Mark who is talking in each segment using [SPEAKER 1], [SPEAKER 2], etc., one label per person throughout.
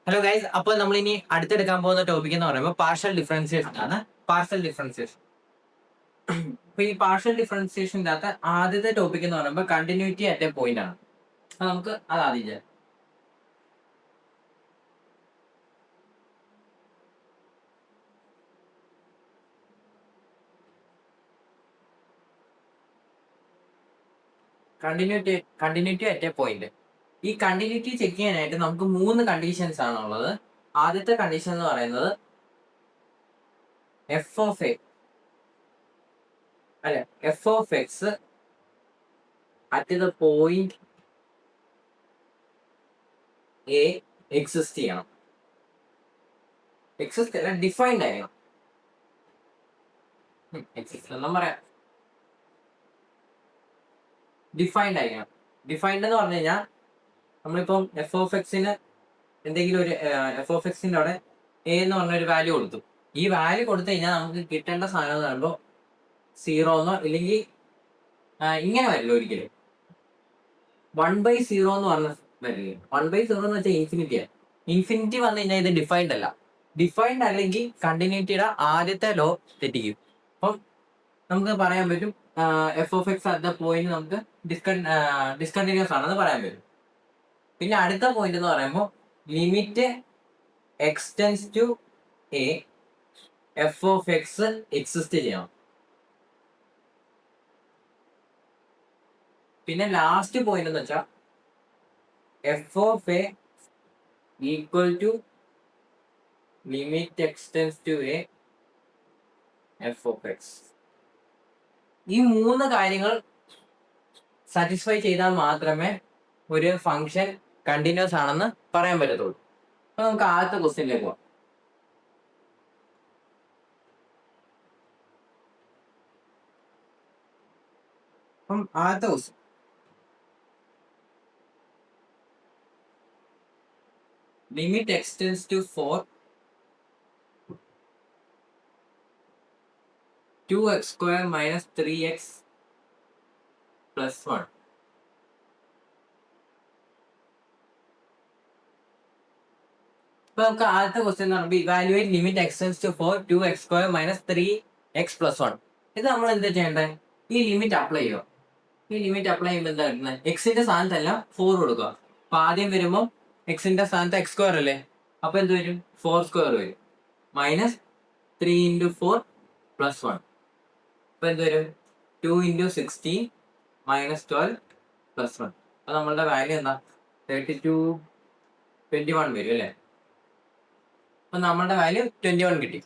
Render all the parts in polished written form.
[SPEAKER 1] Hello guys, അപ്പോൾ നമ്മൾ ഇനി അടുത്തെടുക്കാൻ പോകുന്ന ടോപ്പിക് എന്ന് പറയുമ്പോൾ പാർഷ്യൽ ഡിഫറൻസിയേഷൻ ആണ്. Partial differentiation. അപ്പൊ ഈ പാർഷ്യൽ ഡിഫറൻസിയേഷൻ്റെ അകത്ത് ആദ്യത്തെ ടോപ്പിക് എന്ന് പറയുമ്പോൾ കണ്ടിന്യൂറ്റി അറ്റ് എ പോയിന്റ് ആണ്. അപ്പൊ നമുക്ക് അത് ആദ്യം ചെയ്യാം. Continuity at A point. ഈ കണ്ടിന്യൂറ്റി ചെക്ക് ചെയ്യാനായിട്ട് നമുക്ക് 3 കണ്ടീഷൻസ് ആണ് ഉള്ളത്. ആദ്യത്തെ കണ്ടീഷൻ എന്ന് പറയുന്നത് F of x at the point A exist ചെയ്യണം. എക്സിസ്റ്റ് അല്ല, ഡിഫൈൻഡ് ആയിരിക്കണം. എക്സിസ്റ്റ് എന്നും പറയാം, ഡിഫൈൻഡ് ആയിരിക്കണം. ഡിഫൈൻഡ് എന്ന് പറഞ്ഞു കഴിഞ്ഞാൽ നമ്മളിപ്പം എഫ് ഓഫ് എക്സിന് എന്തെങ്കിലും ഒരു എഫ് ഓഫ് എക്സിന്റെ അവിടെ എ എന്ന് പറഞ്ഞ ഒരു വാല്യൂ കൊടുത്തു. ഈ വാല്യൂ കൊടുത്തു കഴിഞ്ഞാൽ നമുക്ക് കിട്ടേണ്ട സാധനം എന്ന് പറയുമ്പോൾ 0 എന്നോ ഇല്ലെങ്കിൽ ഇങ്ങനെ വരില്ല ഒരിക്കലും. 1/0 എന്ന് പറഞ്ഞ വരില്ല. 1/0 എന്ന് വെച്ചാൽ ഇൻഫിനിറ്റിയാണ്. ഇൻഫിനിറ്റി വന്നു കഴിഞ്ഞാൽ ഇത് ഡിഫൈൻഡ് അല്ല. ഡിഫൈൻഡ് അല്ലെങ്കിൽ കണ്ടിന്യൂറ്റിയുടെ ആദ്യത്തെ ലോ തെറ്റിക്കും. അപ്പം നമുക്ക് പറയാൻ പറ്റും f of x at the point നമുക്ക് ഡിസ്കണ്ടിന്യൂസ് ആണെന്ന് പറയാൻ പറ്റും. പിന്നെ അടുത്ത പോയിന്റ് എന്ന് പറയുമ്പോൾ limit x tends to a f of x exist ചെയ്യണം. പിന്നെ ലാസ്റ്റ് പോയിന്റ് എന്ന് വെച്ചാൽ f of a equal to limit x tends to a f of x. ഈ 3 കാര്യങ്ങൾ സാറ്റിസ്ഫൈ ചെയ്താൽ മാത്രമേ ഒരു ഫംഗ്ഷൻ കണ്ടിന്യൂസ് ആണെന്ന് പറയാൻ പറ്റത്തുള്ളൂ. അപ്പൊ നമുക്ക് ആദ്യത്തെ ക്വസ്റ്റ്യനിലേക്ക് പോകാം. അപ്പം ആദ്യത്തെ question limit extends to 4 2x square minus 3x plus 1. ഇപ്പൊ നമുക്ക് ആദ്യത്തെ ക്വസ്റ്റ്യൻ എന്ന് പറയുമ്പോൾ evaluate limit x tends to 4 2x square minus 3x plus 1. ഇത് നമ്മൾ എന്താ ചെയ്യേണ്ടത്? ഈ ലിമിറ്റ് അപ്ലൈ ചെയ്യുക. ഈ ലിമിറ്റ് അപ്ലൈ ചെയ്യുമ്പോൾ എന്താ കിട്ടുന്നത്? എക്സിന്റെ സ്ഥാനത്തല്ല 4 കൊടുക്കുക. അപ്പൊ ആദ്യം വരുമ്പോൾ എക്സിന്റെ സ്ഥാനത്ത് എക്സ് സ്ക്വയർ അല്ലേ, അപ്പൊ എന്ത് വരും? 4 സ്ക്വയർ വരും. Minus 3 into 4 plus 1. അപ്പൊ എന്ത് വരും? 2 into 16 minus 12 plus 1. അപ്പൊ നമ്മളുടെ വാല്യൂ എന്താ? 21 വരും അല്ലേ. അപ്പൊ നമ്മളുടെ വാല്യൂ 21 കിട്ടി.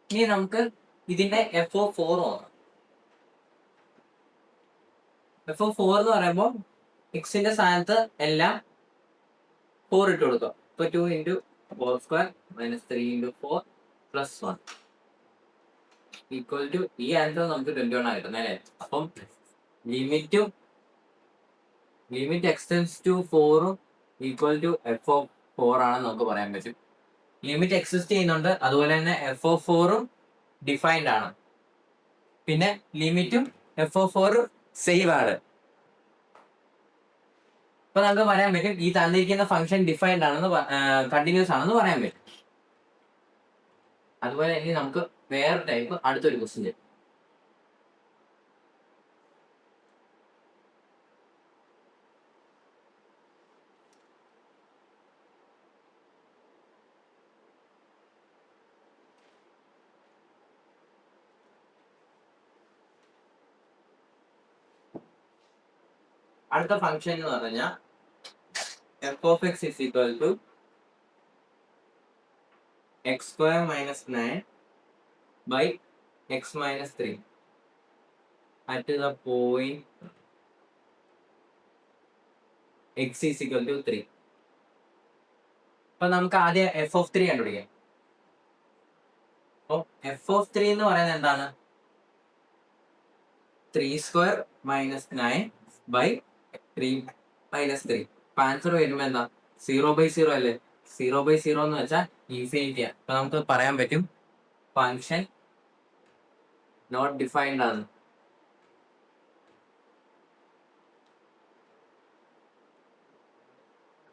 [SPEAKER 1] ഇനി നമുക്ക് ഇതിന്റെ എഫ് ഓ 4 നോക്കാം. എഫ് ഓ 4 എന്ന് പറയുമ്പോൾ എക്സിന്റെ സ്ഥാനത്ത് എല്ലാം 4 ഇട്ട് കൊടുക്കുക. ഇപ്പൊ 2 into 4 square minus 3 into 4 plus 1 equal to ഈ ആൻസർ നമുക്ക് 21 ആയിരുന്നു അല്ലേ. അപ്പം limit x tends to 4 equal to f of 4 ആണെന്ന് നമുക്ക് പറയാൻ പറ്റും. ലിമിറ്റ് എക്സിസ്റ്റ് ചെയ്യുന്നുണ്ട്, അതുപോലെ തന്നെ എഫ് ഓഫ് 4 ഡിഫൈൻഡ് ആണ്. പിന്നെ ലിമിറ്റും എഫ് ഓഫ് 4 സേവ് ആണ്. അപ്പൊ നമുക്ക് പറയാൻ പറ്റും ഈ തന്നിരിക്കുന്ന ഫംഗ്ഷൻ ഡിഫൈൻഡ് ആണെന്ന് കണ്ടിന്യൂസ് ആണെന്ന് പറയാൻ പറ്റും. അതുപോലെ ഇനി നമുക്ക് വേറെ ടൈപ്പ് അടുത്തൊരു ക്വസ്റ്റ്യൻ ചെയ്യും. അടുത്ത ഫംഗ്ഷൻ എന്ന് പറഞ്ഞാൽ f of x is equal to x square minus 9 by x minus 3 at the point x is equal to 3. അപ്പൊ നമുക്ക് ആദ്യം എഫ് ഓഫ് 3 കണ്ടുപിടിക്കാം. അപ്പൊ എഫ് ഓഫ് 3 എന്ന് പറയുന്നത് എന്താണ്? 3 സ്ക്വയർ മൈനസ് 9 ബൈ 3 മൈനസ് 3. അപ്പൊ ആൻസർ വരുമ്പോ എന്താ? 0/0 അല്ലേ. 0/0 എന്ന് വെച്ചാൽ ഇൻഫിനിറ്റിയാണ്. അപ്പൊ നമുക്ക് പറയാൻ പറ്റും ഫംഗ്ഷൻ നോട്ട് ഡിഫൈൻഡ് ആണ്.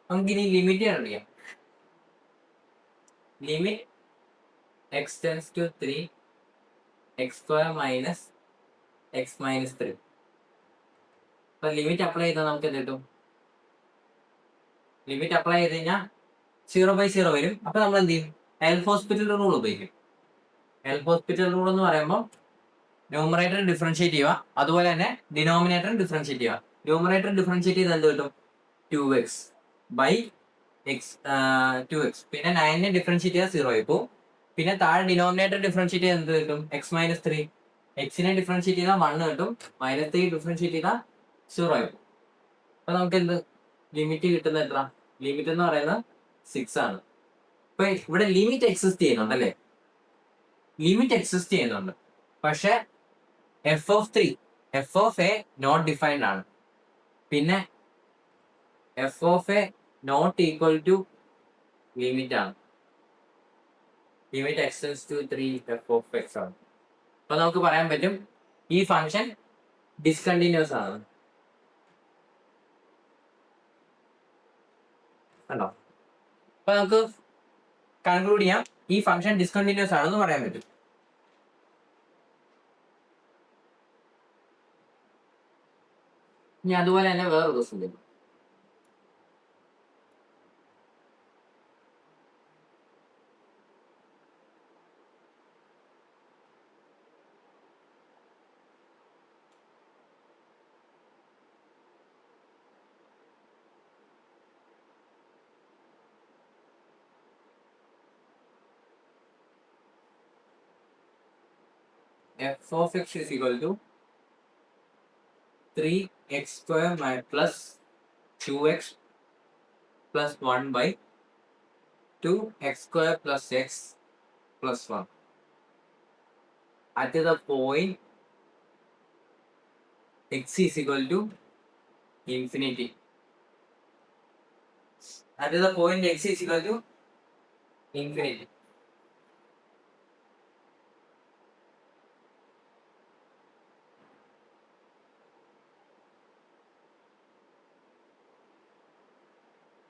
[SPEAKER 1] നമുക്കിനി ലിമിറ്റ് കണ്ടുപിടിക്കാം. Limit X tends to 3 x square minus x minus 3. അപ്പൊ ലിമിറ്റ് അപ്ലൈ ചെയ്താൽ നമുക്ക് എന്ത് കിട്ടും? ലിമിറ്റ് അപ്ലൈ ചെയ്ത് കഴിഞ്ഞാൽ 0/0 വരും. അപ്പൊ നമ്മൾ എന്ത് ചെയ്യും? എൽ ഹോസ്പിറ്റൽ റൂൾ ഉപയോഗിക്കും. എൽ ഹോസ്പിറ്റൽ റൂൾ എന്ന് പറയുമ്പോൾ ന്യൂമറേറ്റർ ഡിഫറൻഷിയേറ്റ് ചെയ്യുക, അതുപോലെ തന്നെ ഡിനോമിനേറ്റർ ഡിഫറൻഷിയേറ്റ് ചെയ്യുക. ന്യൂമറേറ്റർ ഡിഫറൻഷിയേറ്റ് ചെയ്ത് എന്ത് കിട്ടും? 2x by X 2x. പിന്നെ 9നെ ഡിഫറൻഷിയേറ്റ് ചെയ്താൽ 0 ആയി പോകും. പിന്നെ താഴെ ഡിനോമിനേറ്റർ ഡിഫറൻഷിയേറ്റ് ചെയ്താൽ എന്ത് കിട്ടും? X minus 3. എക്സിനെ ഡിഫറൻഷിയേറ്റ് ചെയ്താൽ 1 കിട്ടും. -3 ഡിഫറൻഷിയേറ്റ് ചെയ്താൽ 0 ആയി പോകും. അപ്പൊ നമുക്ക് എന്ത് ലിമിറ്റ് കിട്ടുന്നത് എത്ര? ലിമിറ്റ് എന്ന് പറയുന്നത് 6 ആണ്. ഇപ്പൊ ഇവിടെ ലിമിറ്റ് എക്സിസ്റ്റ് ചെയ്യുന്നുണ്ട് അല്ലേ? ലിമിറ്റ് എക്സിസ്റ്റ് ചെയ്യുന്നുണ്ട്, പക്ഷെ F of A not defined ആണ്. പിന്നെ F of A not equal to limit ആണ്. Limit x tends to 3 F of X ആണ്. അപ്പൊ നമുക്ക് പറയാൻ പറ്റും ഈ ഫംഗ്ഷൻ ഡിസ്കണ്ടിന്യൂസ് ആണ്. കണ്ടോ? അപ്പൊ നമുക്ക് കൺക്ലൂഡ് ചെയ്യാം, ഈ ഫംഗ്ഷൻ ഡിസ്കണ്ടിന്യൂസ് ആണെന്ന് പറയാൻ പറ്റും. ഇനി അതുപോലെ തന്നെ വേറൊരു ക്വസ്റ്റ്യൻ തരും. F of x is equal to 3x square plus 2x plus 1 by 2x square plus x plus 1 at the point x is equal to infinity. At the point x is equal to infinity.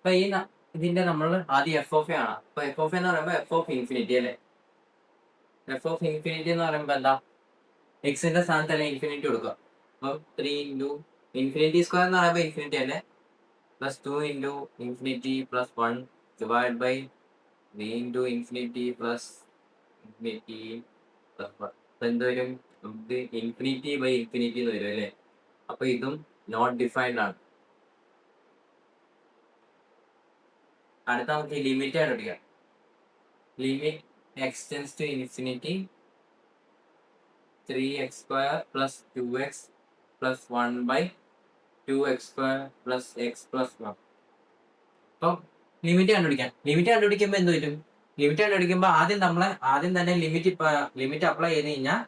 [SPEAKER 1] അപ്പൊ ഇതിന്റെ നമ്മൾ ആദ്യം F of A ആണ്. അപ്പൊ F of എന്ന് പറയുമ്പോൾ f of infinity അല്ലേ? F of infinity എന്ന് പറയുമ്പോൾ എന്താ? എക്സിന്റെ സ്ഥാനത്തല്ലേ ഇൻഫിനിറ്റി കൊടുക്കുക. അപ്പൊ 3 ഇൻറ്റു ഇൻഫിനിറ്റി സ്ക്വയർ എന്ന് പറയുമ്പോൾ ഇൻഫിനിറ്റി അല്ലേ, plus 2 into infinity plus 1 divide by 3 into infinity plus infinity plus 1. അപ്പൊ എന്ത് വരും? നമുക്ക് ഇൻഫിനിറ്റി ബൈ ഇൻഫിനിറ്റി എന്ന് വരും അല്ലേ? അപ്പൊ ഇതും നോട്ട് ഡിഫൈൻഡ് ആണ്. അടുത്ത നമുക്ക് ലിമിറ്റ് കണ്ടുപിടിക്കാം. Limit X tends to infinity 3x square plus 2x plus 1 by 2x square plus x plus 1. അപ്പം ലിമിറ്റ് കണ്ടുപിടിക്കാം. ലിമിറ്റ് കണ്ടുപിടിക്കുമ്പോൾ എന്ത് വരും? ലിമിറ്റ് കണ്ടുപിടിക്കുമ്പോൾ ആദ്യം തന്നെ ലിമിറ്റ് അപ്ലൈ ചെയ്ത് കഴിഞ്ഞാൽ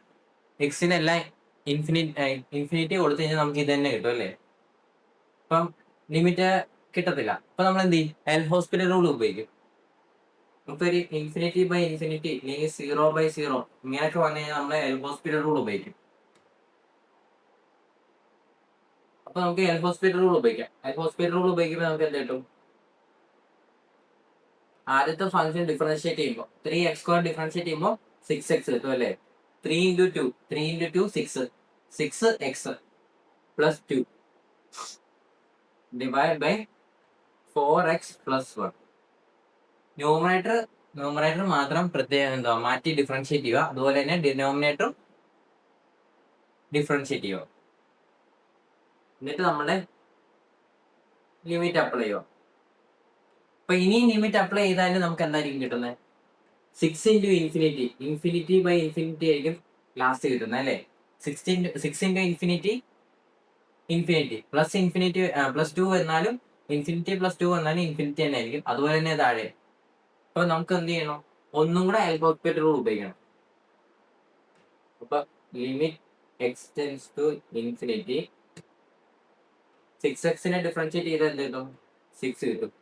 [SPEAKER 1] എക്സിനെല്ലാം ഇൻഫിനിറ്റി കൊടുത്തു കഴിഞ്ഞാൽ നമുക്ക് ഇത് തന്നെ കിട്ടും അല്ലേ? അപ്പം ലിമിറ്റ് കിട്ടത്തില്ല. അപ്പൊ നമ്മൾ എന്ത് ചെയ്യും? എൽ ഹോസ്പിറ്റൽ റൂൾ ഉപയോഗിക്കും. നമുക്കൊരു ഇൻഫിനിറ്റി ബൈ ഇൻഫിനിറ്റി അല്ലെങ്കിൽ 0/0 ഇങ്ങനെയൊക്കെ വന്നു കഴിഞ്ഞാൽ നമ്മൾ എൽ ഹോസ്പിറ്റൽ റൂൾ ഉപയോഗിക്കും. അപ്പൊ നമുക്ക് എൽ ഹോസ്പിറ്റൽ റൂൾ ഉപയോഗിക്കാം. എൽ ഹോസ്പിറ്റൽ റൂൾ ഉപയോഗിക്കുമ്പോൾ നമുക്ക് എന്ത് കിട്ടും? ആദ്യത്തെ ഫംഗ്ഷൻ ഡിഫറൻഷിയേറ്റ് ചെയ്യുമ്പോൾ 3x സ്ക്വയർ ഡിഫറൻഷിയേറ്റ് ചെയ്യുമ്പോൾ 6x കിട്ടും അല്ലേ? 3 × 2 6x plus 2 divide by 4x plus 1. Numerator മാത്രം പ്രത്യേകം മാറ്റി ഡിഫറൻഷിയേറ്റ് ചെയ്യുക, അതുപോലെ തന്നെ ഡിനോമിനേറ്ററും ഡിഫറൻഷിയേറ്റ് ചെയ്യുക. എന്നിട്ട് നമ്മുടെ ലിമിറ്റ് അപ്ലൈ ചെയ്യുക. അപ്പൊ ഇനി ലിമിറ്റ് അപ്ലൈ ചെയ്താലും നമുക്ക് എന്തായിരിക്കും കിട്ടുന്നത്? 6 ഇൻറ്റു ഇൻഫിനിറ്റി ബൈ ഇൻഫിനിറ്റി ആയിരിക്കും ലാസ്റ്റ് കിട്ടുന്നത് അല്ലേ? 6 ഇൻറ്റു ഇൻഫിനിറ്റി പ്ലസ് 2 വന്നാലും ഇൻഫിനിറ്റി പ്ലസ് 2 വന്നാലും ഇൻഫിനിറ്റി തന്നെ ആയിരിക്കും. അതുപോലെ തന്നെ താഴെ. അപ്പൊ നമുക്ക് എന്ത് ചെയ്യണം? ഒന്നും കൂടെ എൽ ഹോസ്പിറ്റൽ റൂൾ ഉപയോഗിക്കണം. അപ്പൊ limit X tends to infinity 6xനെ ഡിഫറൻഷിയേറ്റ് ചെയ്താൽ എന്ത് കിട്ടും? 6 കിട്ടും.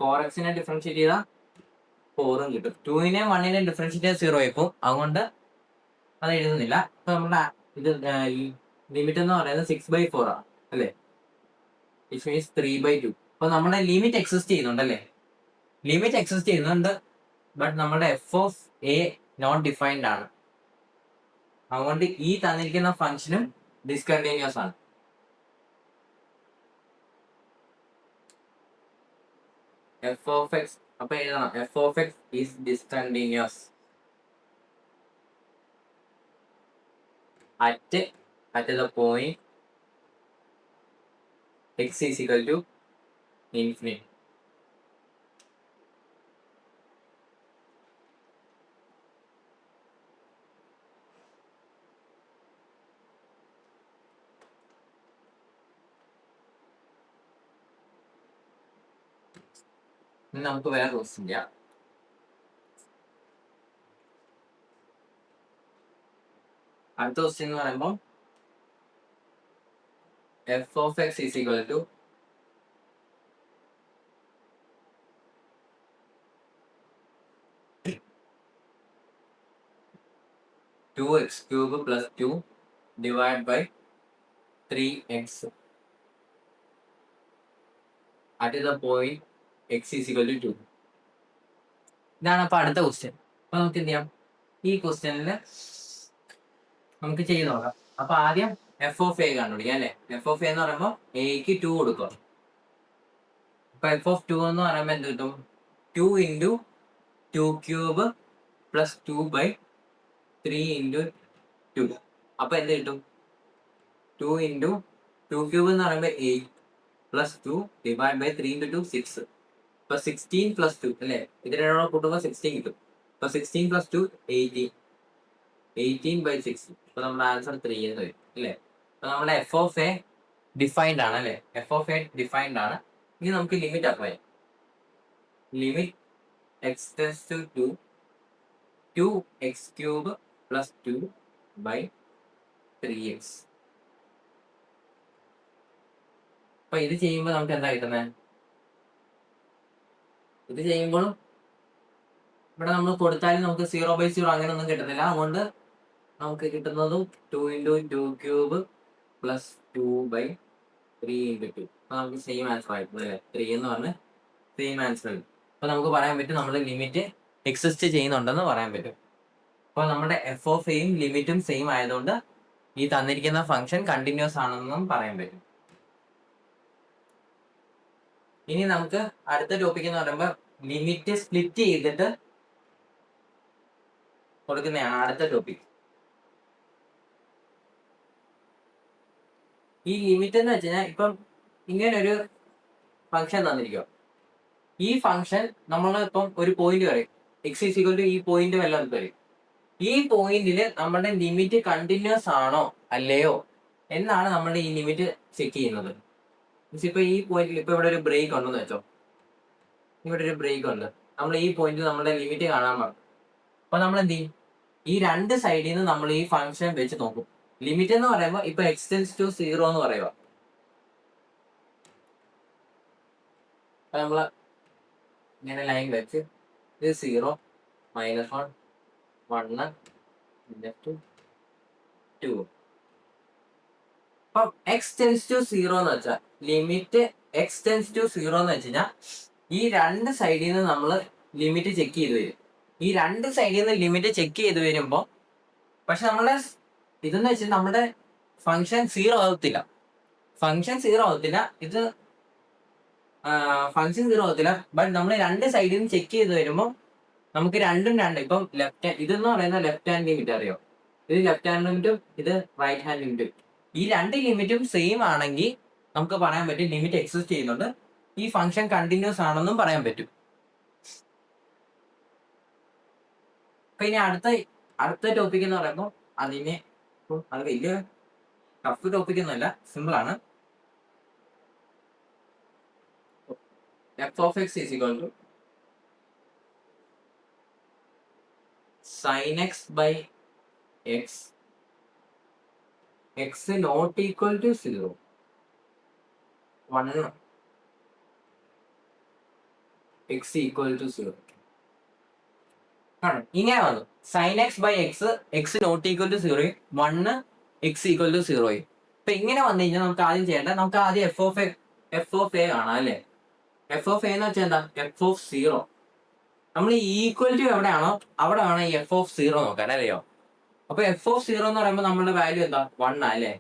[SPEAKER 1] 4xനെ ഡിഫറൻഷിയേറ്റ് ചെയ്താൽ 4 കിട്ടും. 2നെ 1നെ ഡിഫറൻഷിയേറ്റ് ചെയ്താൽ 0 ആയിപ്പോ. അതുകൊണ്ട് അത് എഴുതുന്നില്ല. അപ്പൊ നമ്മുടെ ഇത് ലിമിറ്റ് എന്ന് പറയുന്നത് 6/4 ആണ് അല്ലേ? Which means 3/2. അപ്പൊ നമ്മുടെ ലിമിറ്റ് എക്സിസ്റ്റ് ചെയ്യുന്നുണ്ടല്ലേ? ലിമിറ്റ് എക്സിസ്റ്റ് ചെയ്യുന്നുണ്ട്, ബട്ട് നമ്മുടെ f of A not defined ആണ്. അതുകൊണ്ട് ഈ തന്നിരിക്കുന്ന ഫംഗ്ഷനും ഡിസ്കണ്ടിന്യൂസ് ആണ്. എഫ് ഓഫ് എക്സ് അപ്പൊ എഴുതണം F of x is discontinuous at the point x is equal to infinity. ഇനി നമുക്ക് വേറെ ക്വസ്റ്റ്യൻ ചെയ്യാം. അടുത്ത ക്വസ്റ്റ്യൻ എന്ന് പറയുമ്പോൾ f of x is equal to 2x³ plus 2 divided by 3x at the point x is equal to 2. ഇതാണ് അപ്പൊ അടുത്ത ക്വസ്റ്റ്യൻ. അപ്പൊ നമുക്ക് എന്ത് ചെയ്യാം, ഈ ക്വസ്റ്റ്യനിൽ നമുക്ക് ചെയ്ത് നോക്കാം. അപ്പൊ ആദ്യം എഫ് ഓഫ് എ കണ്ടുപിടിക്കാം അല്ലെ? എഫ് ഓഫ് എ എന്ന് പറയുമ്പോൾ എക്ക് 2 കൊടുക്കുക. അപ്പൊ എഫ് ഓഫ് 2 എന്ന് പറയുമ്പോൾ എന്ത് കിട്ടും? 2 into 2³ plus 2/3 into 2. അപ്പൊ എന്ത് കിട്ടും? 2 into 2³ എന്ന് പറയുമ്പോൾ 8 plus 2 divided by 3 into 2 6. അപ്പൊ 16 plus 2 അല്ലേ? ഇതിനോട് കൂട്ടുമ്പോൾ 16 കിട്ടും. അപ്പൊ 16 plus 2 18/6. അപ്പൊ നമ്മുടെ ആൻസർ 3 എന്ന് വരും അല്ലേ? അപ്പൊ നമ്മുടെ എഫ് ഓഫ് എ ഡിഫൈൻഡ് ആണ് അല്ലേ? എഫ് ഓഫ് എ ഡിഫൈൻഡ് ആണ്. ഇനി നമുക്ക് ലിമിറ്റ് അപ്ലൈ ചെയ്യാം. Limit X tends to 2 2x³ plus 2/3x. അപ്പൊ ഇത് ചെയ്യുമ്പോൾ നമുക്ക് എന്താ കിട്ടുന്നത്? ഇത് ചെയ്യുമ്പോഴും ഇവിടെ നമ്മൾ കൊടുത്താലും നമുക്ക് 0/0 അങ്ങനെ ഒന്നും കിട്ടുന്നില്ല. അതുകൊണ്ട് നമുക്ക് കിട്ടുന്നതും 2 into 2³ plus 2/3 into 2. അപ്പൊ നമുക്ക് സെയിം ആൻസർ ആയിരുന്നു അല്ലേ? 3 എന്ന് പറഞ്ഞ് സെയിം ആൻസർ ഉണ്ട്. അപ്പൊ നമുക്ക് പറയാൻ പറ്റും നമ്മുടെ ലിമിറ്റ് എക്സിസ്റ്റ് ചെയ്യുന്നുണ്ടെന്ന് പറയാൻ പറ്റും. അപ്പൊ നമ്മുടെ എഫ് ഓഫ് എയും ലിമിറ്റും സെയിം ആയതുകൊണ്ട് ഈ തന്നിരിക്കുന്ന ഫംഗ്ഷൻ കണ്ടിന്യൂസ് ആണെന്നും പറയാൻ പറ്റും. ഇനി നമുക്ക് അടുത്ത ടോപ്പിക് എന്ന് പറയുമ്പോൾ ലിമിറ്റ് സ്പ്ലിറ്റ് ചെയ്തിട്ട് കൊടുക്കുന്നതാണ് അടുത്ത ടോപ്പിക്. ഈ ലിമിറ്റ് എന്ന് വെച്ച് കഴിഞ്ഞാൽ ഇപ്പം ഇങ്ങനൊരു ഫംഗ്ഷൻ തന്നിരിക്കുക. ഈ ഫംഗ്ഷൻ നമ്മൾ ഇപ്പം ഒരു പോയിന്റ് പറയും, എക്സ് ഈസ് ഈക്വൽ ടു ഈ പോയിന്റ് വല്ലതും പറയും. ഈ പോയിന്റിൽ നമ്മുടെ ലിമിറ്റ് കണ്ടിന്യൂസ് ആണോ അല്ലയോ എന്നാണ് നമ്മൾ ഈ ലിമിറ്റ് ചെക്ക് ചെയ്യുന്നത്. ഇപ്പൊ ഈ പോയിന്റിൽ ഇപ്പൊ ഇവിടെ ഒരു ബ്രേക്ക് ഉണ്ടെന്ന് വെച്ചോ, ഇവിടെ ഒരു ബ്രേക്ക് ഉണ്ട്. നമ്മൾ ഈ പോയിന്റിൽ നമ്മുടെ ലിമിറ്റ് കാണാൻ പറഞ്ഞു. അപ്പൊ നമ്മൾ എന്ത് ചെയ്യും? ഈ രണ്ട് സൈഡിൽ നിന്ന് നമ്മൾ ഈ ഫംഗ്ഷൻ വെച്ച് നോക്കും. ലിമിറ്റ് എന്ന് പറയുമ്പോൾ ഇപ്പൊ x ടെൻസ് ടു 0 എന്ന് പറയുക. അപ്പൊ നമ്മള് ഇങ്ങനെ ലൈൻ വെച്ച് ഇത് 0 -1 1 2. അപ്പം x ടെൻസ് ടു 0 എന്ന് വെച്ചാൽ ലിമിറ്റ് x ടെൻസ് ടു 0 എന്ന് വെച്ച് കഴിഞ്ഞാൽ ഈ രണ്ട് സൈഡിൽ നിന്ന് നമ്മൾ ലിമിറ്റ് ചെക്ക് ചെയ്ത് വരും. ഈ രണ്ട് സൈഡിൽ നിന്ന് ലിമിറ്റ് ചെക്ക് ചെയ്ത് വരുമ്പോൾ പക്ഷെ നമ്മളെ ഇതെന്ന് വെച്ചാൽ നമ്മുടെ ഫംഗ്ഷൻ 0 ആവത്തില്ല. ഫംഗ്ഷൻ 0 ആവത്തില്ല. ഇത് ഫംഗ്ഷൻ 0 ആവത്തില്ല. ബട്ട് നമ്മൾ രണ്ട് സൈഡിൽ നിന്ന് ചെക്ക് ചെയ്ത് വരുമ്പോൾ നമുക്ക് രണ്ടും ഇപ്പം ലെഫ്റ്റ് ഇതെന്ന് പറയുന്ന ലെഫ്റ്റ് ഹാൻഡ് ലിമിറ്റ് അറിയോ? ഇത് ലെഫ്റ്റ് ഹാൻഡ് ലിമിറ്റും ഇത് റൈറ്റ് ഹാൻഡ് ലിമിറ്റും. ഈ രണ്ട് ലിമിറ്റും സെയിം ആണെങ്കിൽ നമുക്ക് പറയാൻ പറ്റും ലിമിറ്റ് എക്സിസ്റ്റ് ചെയ്യുന്നുണ്ട്, ഈ ഫംഗ്ഷൻ കണ്ടിന്യൂസ് ആണെന്നും പറയാൻ പറ്റും. അപ്പൊ ഇനി അടുത്ത ടോപ്പിക് എന്ന് പറയുമ്പോൾ അതിനെ അത് വലിയ ടഫ് ടോപ്പിക് ഒന്നുമല്ല, സിമ്പിൾ ആണ്. F of x is equal to sin x by x x not equal to 0 1 x equal to 0. ആണ് ഇങ്ങനെ വന്നു sine x by x x not equal to 0 1 x equal to 0. ഇപ്പൊ ഇങ്ങനെ വന്നു കഴിഞ്ഞാൽ നമുക്ക് ആദ്യം ചെയ്യേണ്ട നമുക്ക് ആദ്യം എഫ് ഓഫ് എ കാണാം അല്ലേ. എഫ് ഓഫ് എ എന്ന് വെച്ചാൽ എന്താ എഫ് ഓഫ് 0. നമ്മൾ ഈക്വൽ ടു എവിടെയാണോ അവിടെ വേണം ഈ എഫ് ഓഫ് 0 നോക്കാൻ അല്ലയോ. അപ്പൊ എഫ് ഓഫ് 0 എന്ന് പറയുമ്പോൾ നമ്മുടെ വാല്യൂ എന്താ 1 അല്ലേ.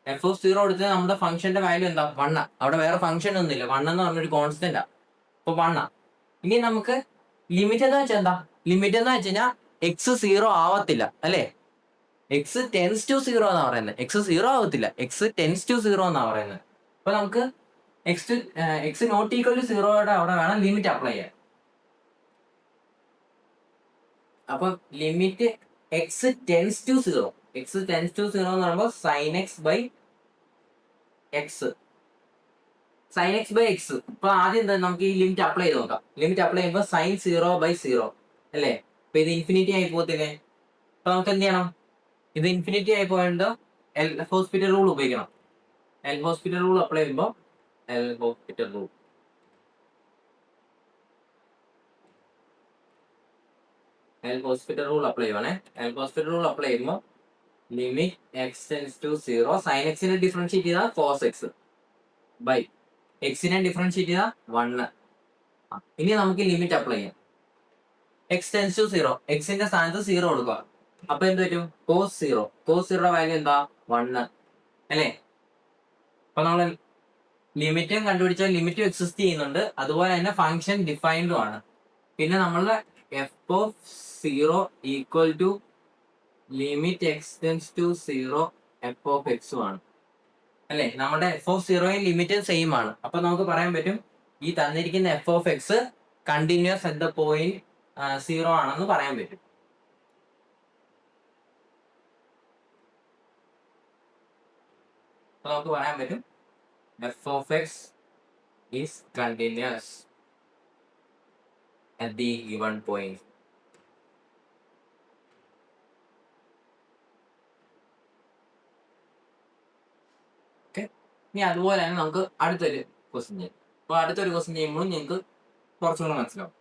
[SPEAKER 1] എഫ് ഓഫ് 0 എടുത്താൽ നമ്മുടെ ഫംഗ്ഷന്റെ വാല്യൂ എന്താ 1. അവിടെ വേറെ ഫംഗ്ഷൻ ഒന്നുമില്ല, 1 എന്ന് പറഞ്ഞൊരു കോൺസ്റ്റന്റാ. അപ്പൊ 1. ഇനി നമുക്ക് ലിമിറ്റ് എന്ന് വെച്ചാൽ എന്താ, ലിമിറ്റ് എന്ന് വെച്ച് കഴിഞ്ഞാൽ എക്സ് 0 ആവത്തില്ല അല്ലേ. എക്സ് ടെൻസ് ടു 0 എന്നാ പറയുന്നത്, എക്സ് 0 ആവത്തില്ല, എക്സ് ടെൻസ് ടു 0 എന്നാ പറയുന്നത്. അപ്പൊ നമുക്ക് എക്സ് നോട്ട് ഈക്വൽ ടു 0യുടെ അവിടെ വേണം ലിമിറ്റ് അപ്ലൈ ചെയ്യാൻ. അപ്പൊ limit X tends to 0, x tends to 0 എന്ന് പറയുമ്പോൾ sine x by x, sine x by x. അപ്പൊ ആദ്യം എന്താ നമുക്ക് ഈ ലിമിറ്റ് അപ്ലൈ ചെയ്ത് നോക്കാം. ലിമിറ്റ് അപ്ലൈ ചെയ്യുമ്പോൾ സൈൻ 0/0 അല്ലേ. അപ്പൊ ഇത് ഇൻഫിനിറ്റി ആയി പോകത്തില്ലേ. അപ്പൊ നമുക്ക് എന്ത് ചെയ്യണം, ഇത് ഇൻഫിനിറ്റി ആയി പോയത് എൽ ഹോസ്പിറ്റൽ റൂൾ ഉപയോഗിക്കണം. എൽ ഹോസ്പിറ്റൽ റൂൾ അപ്ലൈ ചെയ്യുമ്പോൾ എൽ ഹോസ്പിറ്റൽ റൂൾ അപ്ലൈ ചെയ്യുവാണേ. എൽ ഹോസ്പിറ്റൽ റൂൾ അപ്ലൈ ചെയ്യുമ്പോൾ limit X tends to 0 sine എക്സിനെ ഡിഫറൻഷിയേറ്റ് ചെയ്താൽ കോസ് എക്സ് ബൈ എക്സിനെ ഡിഫറൻഷിയേറ്റ് ചെയ്താൽ 1. ഇനി നമുക്ക് ലിമിറ്റ് അപ്ലൈ ചെയ്യാം. എക്സ് ടെൻസ് ടു 0, എക്സിന്റെ സ്ഥാനത്ത് 0 കൊടുക്കുക. അപ്പൊ എന്ത് പറ്റും, കോസ് 0, കോസ് 0യുടെ വാല്യൂ എന്താ 1 അല്ലേ. അപ്പൊ നമ്മൾ ലിമിറ്റും കണ്ടുപിടിച്ചാൽ ലിമിറ്റും എക്സിസ്റ്റ് ചെയ്യുന്നുണ്ട്, അതുപോലെ തന്നെ ഫംഗ്ഷൻ ഡിഫൈൻഡും ആണ്. പിന്നെ നമ്മളുടെ f of 0 equal to limit X tends to 0 f of എക്സും ആണ് അല്ലെ. നമ്മുടെ എഫ് ഓഫ് 0യും ലിമിറ്റും സെയിം ആണ്. അപ്പൊ നമുക്ക് പറയാൻ പറ്റും ഈ തന്നിരിക്കുന്ന F of X continuous at the point 0 ആണെന്ന് പറയാൻ പറ്റും. അപ്പൊ നമുക്ക് പറയാൻ പറ്റും f of x is continuous at the given point. Okay, ഇനി അതുപോലെ തന്നെ നമുക്ക് അടുത്തൊരു ക്വസ്റ്റ്യൻ ചെയ്യാം. അപ്പൊ അടുത്തൊരു ക്വസ്റ്റ്യൻ ചെയ്യുമ്പോൾ നിങ്ങൾക്ക് കുറച്ചുകൂടെ മനസ്സിലാവും.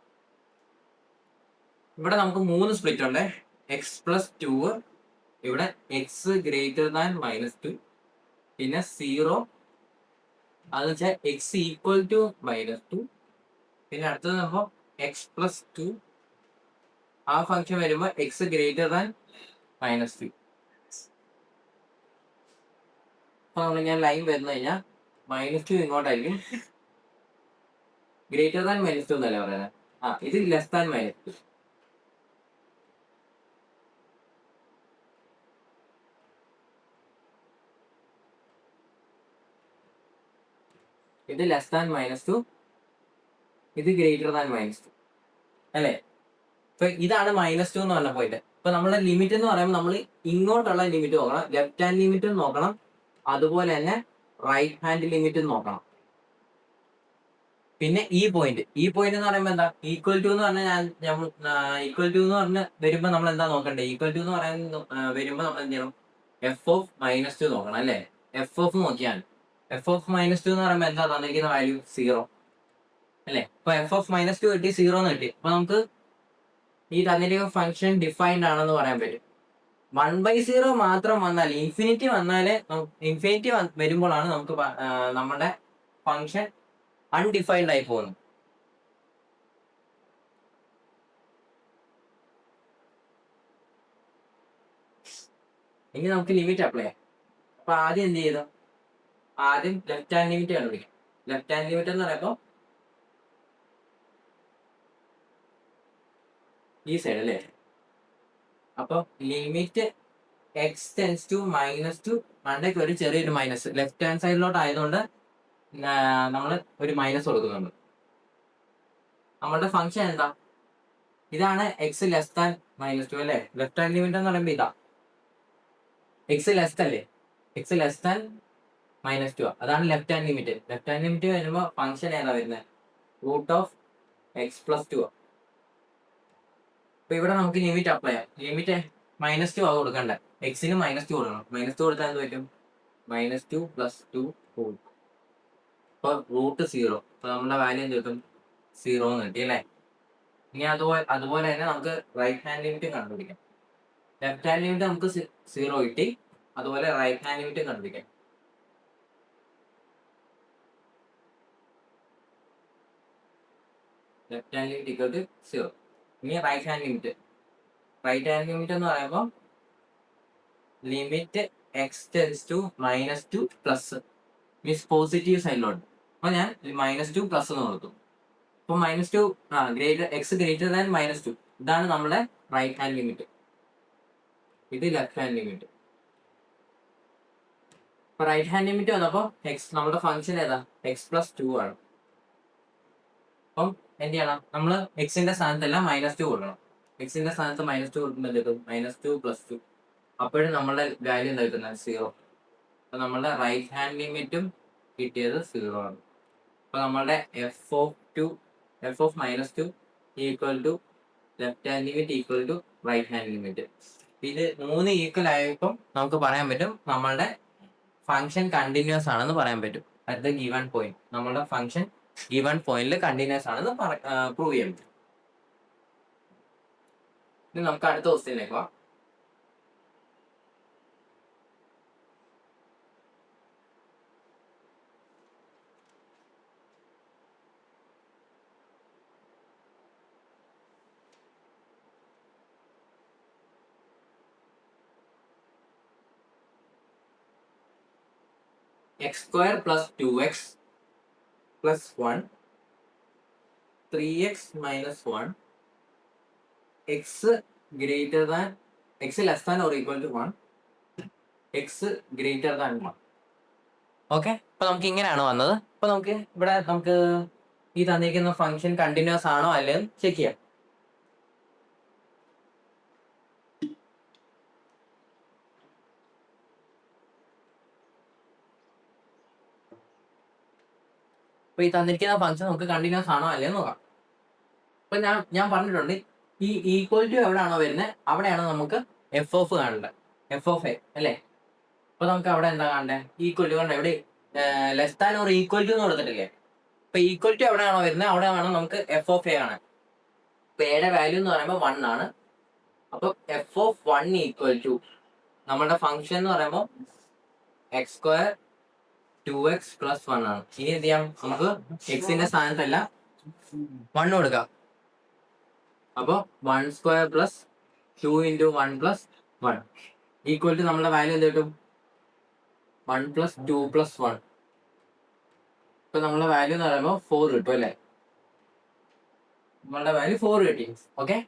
[SPEAKER 1] ഇവിടെ നമുക്ക് 3 സ്പ്ലിറ്റ് ഉണ്ട്, എക്സ് പ്ലസ് 2, ഇവിടെ എക്സ് ഗ്രേറ്റർ ദാൻ -2, പിന്നെ 0 അത് വെച്ചാൽ എക്സ് ഈക്വൽ ടു -2, പിന്നെ അടുത്തത് നോക്കുമ്പോൾ എക്സ് പ്ലസ് 2 ആ ഫംഗ്ഷൻ വരുമ്പോൾ എക്സ് ഗ്രേറ്റർ ദാൻ -3. അപ്പൊ നമ്മൾ ഞാൻ ലൈൻ വരുന്ന കഴിഞ്ഞാൽ -2 ഇങ്ങോട്ടായിരിക്കും, ഗ്രേറ്റർ ദാൻ -2 എന്നല്ലേ പറയുന്നത്. ഇത് ലെസ് ദാൻ -2. ഇത് ലെസ് ദാൻ -2, ഇത് ഗ്രേറ്റർ ദാൻ -2 അല്ലേ. ഇപ്പൊ ഇതാണ് -2 എന്ന് പറഞ്ഞ പോയിന്റ്. ഇപ്പൊ നമ്മുടെ ലിമിറ്റ് എന്ന് പറയുമ്പോൾ നമ്മൾ ഇങ്ങോട്ടുള്ള ലിമിറ്റ് നോക്കണം, ലെഫ്റ്റ് ഹാൻഡ് ലിമിറ്റ് നോക്കണം, അതുപോലെ തന്നെ റൈറ്റ് ഹാൻഡ് ലിമിറ്റ് നോക്കണം. പിന്നെ ഈ പോയിന്റ് എന്ന് പറയുമ്പോൾ എന്താ, ഈക്വൽ ടു എന്ന് പറഞ്ഞാൽ ഈക്വൽ ടു എന്ന് പറഞ്ഞ് വരുമ്പോൾ നമ്മൾ എന്താ നോക്കണ്ടേ, ഈക്വൽ ടു എന്ന് പറയുന്നത് വരുമ്പോൾ നമ്മൾ എന്ത് ചെയ്യണം, എഫ് ഓഫ് -2 നോക്കണം അല്ലേ. എഫ് ഓഫ് നോക്കിയാൽ എഫ് ഓഫ് -2 എന്ന് പറയുമ്പോൾ എന്താ തന്നിരിക്കുന്ന വാല്യൂ 0 അല്ലേ. അപ്പൊ എഫ് ഓഫ് -2 കിട്ടി, 0 എന്ന് കിട്ടി. അപ്പൊ നമുക്ക് ഈ തന്നിരിക്കുന്ന ഫംഗ്ഷൻ ഡിഫൈൻഡ് ആണെന്ന് പറയാൻ പറ്റും. 1/0 മാത്രം വന്നാൽ, ഇൻഫിനിറ്റി വന്നാലേ, ഇൻഫിനിറ്റി വരുമ്പോഴാണ് നമുക്ക് നമ്മുടെ ഫംഗ്ഷൻ അൺഡിഫൈൻഡ് ആയി പോകുന്നു. ഇനി നമുക്ക് ലിമിറ്റ് അപ്ലൈ ചെയ്യാം. അപ്പൊ ആദ്യം എന്ത് ചെയ്തു, ആദ്യം ലെഫ്റ്റ് ഹാൻഡ് ലിമിറ്റ് കണ്ടുപിടിക്കാം. ലെഫ്റ്റ് ഹാൻഡ് ലിമിറ്റ് എന്ന് പറയുമ്പോൾ ഈ സൈഡ് അല്ലേ. അപ്പൊ ലിമിറ്റ് എക്സ് ടെൻസ് ടു -2, മണ്ടയ്ക്ക് ഒരു ചെറിയൊരു മൈനസ്, ലെഫ്റ്റ് ഹാൻഡ് സൈഡിലോട്ട് ആയതുകൊണ്ട് നമ്മൾ ഒരു മൈനസ് കൊടുക്കുന്നുണ്ട്. നമ്മളുടെ ഫംഗ്ഷൻ എന്താ, ഇതാണ് എക്സ് ലെസ് ദാൻ -2 അല്ലേ. ലെഫ്റ്റ് ഹാൻഡ് ലിമിറ്റ് എന്ന് പറയുമ്പോൾ ഇതാ എക്സ് ലെസ് അല്ലേ, എക്സ് ലെസ് ദാൻ -2, അതാണ് left hand limit. Left hand limit വരുമ്പോൾ ഫംഗ്ഷൻ ഏതാ വരുന്നത്, √(x+2). അപ്പൊ ഇവിടെ നമുക്ക് ലിമിറ്റ് അപ്ലൈ ചെയ്യാം. ലിമിറ്റ് -2 ആ കൊടുക്കണ്ടേ, എക്സിന് -2 കൊടുക്കണം. -2 കൊടുത്താൽ എന്ത് പറ്റും, -2 + 2 അപ്പൊ √0. അപ്പൊ നമ്മുടെ വാല്യൂ എന്ത് കിട്ടും, 0 എന്ന് കിട്ടി അല്ലേ. ഇനി അതുപോലെ തന്നെ നമുക്ക് റൈറ്റ് ഹാൻഡ് ലിമിറ്റ് കണ്ടുപിടിക്കാം. ലെഫ്റ്റ് ഹാൻഡ് ലിമിറ്റ് നമുക്ക് 0 കിട്ടി. അതുപോലെ റൈറ്റ് ഹാൻഡ് ലിമിറ്റ് കണ്ടുപിടിക്കാം. Left hand limit equal to 0. ഇനി റൈറ്റ് ഹാൻഡ് ലിമിറ്റ് എന്ന് പറയുമ്പോൾ limit X tends to -2 plus means positive സൈഡിലോട്ട്. അപ്പൊ ഞാൻ -2 പ്ലസ് എന്ന് കൊടുത്തു. അപ്പൊ -2 എക്സ് ഗ്രേറ്റർ ദാൻ -2 ഇതാണ് നമ്മുടെ റൈറ്റ് ഹാൻഡ് ലിമിറ്റ്. ഇത് ലെഫ്റ്റ് ഹാൻഡ് ലിമിറ്റ്. അപ്പൊ റൈറ്റ് ഹാൻഡ് ലിമിറ്റ് വന്നപ്പോ എക്സ് നമ്മുടെ ഫംഗ്ഷൻ ഏതാ x+2 ആണ്. അപ്പം എന്ത് ചെയ്യണം, നമ്മൾ എക്സിന്റെ സ്ഥാനത്തല്ല -2 കൊടുക്കണം. എക്സിന്റെ സ്ഥാനത്ത് -2 കൊടുക്കുമ്പോൾ എന്ത് കിട്ടും, -2 + 2. അപ്പോഴും നമ്മളുടെ വാല്യൂ എന്താ കിട്ടുന്നത്, 0. അപ്പൊ നമ്മളുടെ റൈറ്റ് ഹാൻഡ് ലിമിറ്റും കിട്ടിയത് 0 ആണ്. അപ്പൊ നമ്മളുടെ f(-2) equal to left hand limit equal to right hand limit. ഇത് 3 ഈക്വൽ ആയപ്പോൾ നമുക്ക് പറയാൻ പറ്റും നമ്മളുടെ ഫംഗ്ഷൻ കണ്ടിന്യൂസ് ആണെന്ന് പറയാൻ പറ്റും. അറ്റ് ദ ഗിവൺ പോയിന്റ് നമ്മളുടെ ഫംഗ്ഷൻ ഗിവൺ പോയിന്റിൽ കണ്ടിന്യൂസ് ആണെന്ന് പ്രൂവ് ചെയ്യാൻ പറ്റും. ഇനി നമുക്ക് അടുത്ത ക്വസ്റ്റ്യനിലേക്ക് പോവാം. x² + 2x + 1 3x - 1 x less than or equal to 1 x greater than 1. Okay, അപ്പൊ നമുക്ക് ഇങ്ങനെയാണ് വന്നത്. അപ്പൊ നമുക്ക് ഇവിടെ ഈ തന്നിരിക്കുന്ന ഫംഗ്ഷൻ കണ്ടിന്യൂസ് ആണോ അല്ലെന്ന് ചെക്ക് ചെയ്യാം. അപ്പൊ ഈ തന്നിരിക്കുന്ന ഫംഗ്ഷൻ നമുക്ക് കണ്ടിന്യൂസ് ആണോ അല്ലേന്ന് നോക്കാം. അപ്പൊ ഞാൻ പറഞ്ഞിട്ടുണ്ട് ഈ ഈക്വൽ ടു എവിടെയാണോ വരുന്നത് അവിടെയാണ് നമുക്ക് f കാണേണ്ടത്, f(a) അല്ലേ. അപ്പൊ നമുക്ക് അവിടെ എന്താ കാണണ്ടേ, ഈക്വൽ ടു കണ്ട എവിടെ less than or equal to എന്ന് കൊടുത്തിട്ടില്ലേ. അപ്പൊ ഈക്വൽ ടു എവിടെയാണോ വരുന്നത് അവിടെ വേണം നമുക്ക് f(a) കാണാൻ. അപ്പൊ എയുടെ വാല്യൂ എന്ന് പറയുമ്പോൾ 1 ആണ്. അപ്പൊ f(1) ഈക്വൽ ടു നമ്മുടെ ഫംഗ്ഷൻ എന്ന് പറയുമ്പോൾ x² 2x + 1 ആണ്. ഇനി എന്ത് ചെയ്യാം, നമുക്ക് എക്സിന്റെ സ്ഥാനത്തല്ല 1 കൊടുക്കാം. അപ്പൊ 1² + 2 × 1 + 1 ഈക്വൽ ടു നമ്മുടെ വാല്യൂ എന്ത് കിട്ടും, 1 + 2 + 1. ഇപ്പൊ നമ്മുടെ വാല്യൂ എന്ന് പറയുമ്പോൾ 4 കിട്ടും അല്ലേ. നമ്മളുടെ വാല്യൂ 4 കിട്ടി. ഓക്കെ,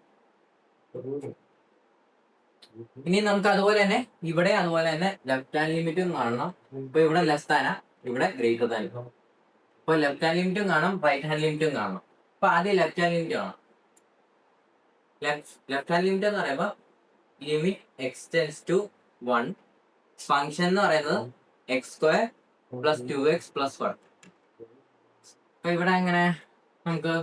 [SPEAKER 1] ഇനി നമുക്ക് അതുപോലെ തന്നെ ഇവിടെ അതുപോലെ തന്നെ ലെഫ്റ്റ് ഹാൻഡ് ലിമിറ്റും കാണണം. ഇപ്പൊ ഇവിടെ ലെസ് താനാ, ഇവിടെ ഗ്രേറ്റർ താൻ. ഇപ്പൊ ലെഫ്റ്റ് ഹാൻഡ് ലിമിറ്റും കാണാം, റൈറ്റ് ഹാൻഡ് ലിമിറ്റും കാണണം. അപ്പൊ ആദ്യം ലെഫ്റ്റ് ഹാൻഡ് ലിമിറ്റ് കാണാം. ലെഫ്റ്റ് ഹാൻഡ് ലിമിറ്റ് എന്ന് പറയുമ്പോൾ limit X tends to 1 function എന്ന് പറയുന്നത് x² + 2x + 1. അപ്പൊ ഇവിടെ എങ്ങനെ നമുക്ക്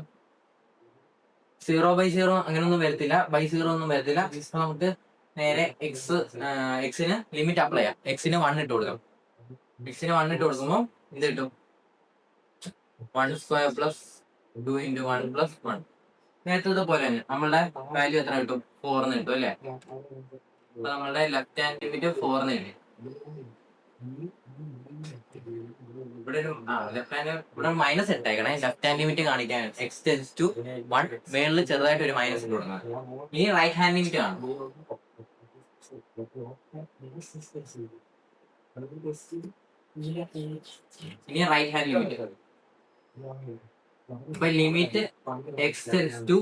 [SPEAKER 1] 0/0 അങ്ങനെയൊന്നും വരത്തില്ല, by0 ഒന്നും വരത്തില്ല. അപ്പൊ നമുക്ക് നേരെ എക്സിന് ലിമിറ്റ് അപ്ലൈ ചെയ്യാം. എക്സിന് 1 ഇട്ട് കൊടുക്കാം. എക്സിന് 1 ഇട്ട് കൊടുക്കുമ്പോൾ ഇത് കിട്ടും 1² + 2 × 1 + 1. നേരത്തെ പോലെ തന്നെ നമ്മളുടെ വാല്യൂ എത്ര കിട്ടും, 4 എന്ന് കിട്ടും അല്ലേ. അപ്പൊ നമ്മളുടെ ലെഫ്റ്റ് ഹാൻഡ് ലിമിറ്റ് 4 എന്ന് കിട്ടി. ഇവിടെ ലെഫ്റ്റ് ഹാൻഡ് ഇവിടെ മൈനസ് ഇട്ടേക്കണേ, ലെഫ്റ്റ് ഹാൻഡ് ലിമിറ്റ് കാണിക്കാൻ എക്സ് ടെൻസ് ടു 1 മേളിൽ ചെറുതായിട്ട് ഒരു മൈനസ് ഇട്ട് കൊടുക്കണം. ഇനി റൈറ്റ് ഹാൻഡ് ലിമിറ്റ് കാണും. ഇനി റൈറ്റ് ഹാൻഡ് ലിമിറ്റ് ഇപ്പൊ limit X tends to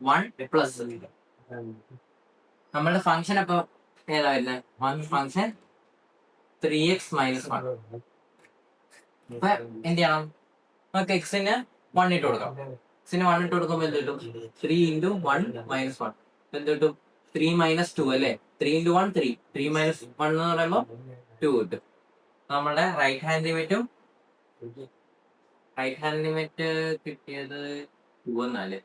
[SPEAKER 1] 1 plus നമ്മളുടെ ഫംഗ്ഷൻ അപ്പൊ ഏതാ വരുന്നത്, ഫംഗ്ഷൻ 3x - 1. അപ്പൊ എന്ത് ചെയ്യണം, നമുക്ക് എക്സിന് 1 ഇട്ട് കൊടുക്കാം. എക്സിന് 1 ഇട്ട് കൊടുക്കുമ്പോൾ എന്ത് കിട്ടും, 3 × 1 - 1 എന്ത് കിട്ടും, 3 - 2 അല്ലേ. 3 × 1 3, 3 - 1 എന്ന് പറയുമ്പോൾ 2 കിട്ടും. നമ്മുടെ റൈറ്റ് ഹാൻഡ് ലിമിറ്റ് കിട്ടിയത് 2 എന്നാല്.